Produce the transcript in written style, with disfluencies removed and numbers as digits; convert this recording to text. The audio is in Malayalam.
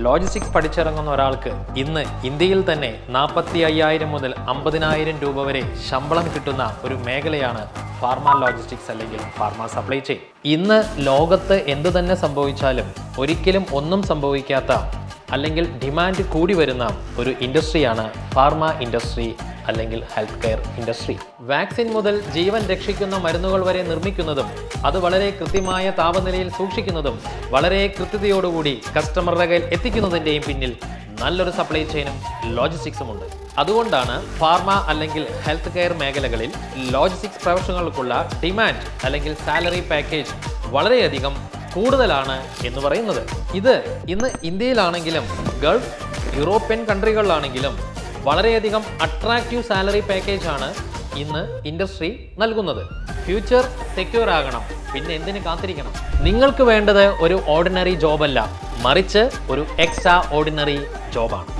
ലോജിസ്റ്റിക്സ് പഠിച്ചിറങ്ങുന്ന ഒരാൾക്ക് ഇന്ന് ഇന്ത്യയിൽ തന്നെ 45,000 മുതൽ 50,000 രൂപ വരെ ശമ്പളം കിട്ടുന്ന ഒരു മേഖലയാണ് ഫാർമ ലോജിസ്റ്റിക്സ് അല്ലെങ്കിൽ ഫാർമ സപ്ലൈ ചെയിൻ. ഇന്ന് ലോകത്ത് എന്തു തന്നെ സംഭവിച്ചാലും ഒരിക്കലും ഒന്നും സംഭവിക്കാത്ത അല്ലെങ്കിൽ ഡിമാൻഡ് കൂടി വരുന്ന ഒരു ഇൻഡസ്ട്രിയാണ് ഫാർമ ഇൻഡസ്ട്രി അല്ലെങ്കിൽ ഹെൽത്ത് കെയർ ഇൻഡസ്ട്രി. വാക്സിൻ മുതൽ ജീവൻ രക്ഷിക്കുന്ന മരുന്നുകൾ വരെ നിർമ്മിക്കുന്നതും അത് വളരെ കൃത്യമായ താപനിലയിൽ സൂക്ഷിക്കുന്നതും വളരെ കൃത്യതയോടുകൂടി കസ്റ്റമറുടെ കയ്യിൽ എത്തിക്കുന്നതിൻ്റെയും പിന്നിൽ നല്ലൊരു സപ്ലൈ ചെയിനും ലോജിസ്റ്റിക്സും ഉണ്ട്. അതുകൊണ്ടാണ് ഫാർമ അല്ലെങ്കിൽ ഹെൽത്ത് കെയർ മേഖലകളിൽ ലോജിസ്റ്റിക്സ് പ്രൊഫഷണലുകൾക്കുള്ള ഡിമാൻഡ് അല്ലെങ്കിൽ സാലറി പാക്കേജ് വളരെയധികം കൂടുതലാണ് എന്ന് പറയുന്നത്. ഇത് ഇന്ന് ഇന്ത്യയിലാണെങ്കിലും ഗൾഫ് യൂറോപ്യൻ കൺട്രികളിലാണെങ്കിലും വളരെയധികം അട്രാക്റ്റീവ് സാലറി പാക്കേജ് ആണ് ഇന്ന് ഇൻഡസ്ട്രി നൽകുന്നത്. ഫ്യൂച്ചർ സെക്യൂർ ആകണം, പിന്നെ എന്തിനു കാത്തിരിക്കണം? നിങ്ങൾക്ക് വേണ്ടത് ഒരു ഓർഡിനറി ജോബല്ല, മറിച്ച് ഒരു എക്സ്ട്രാ ഓർഡിനറി ജോബാണ്.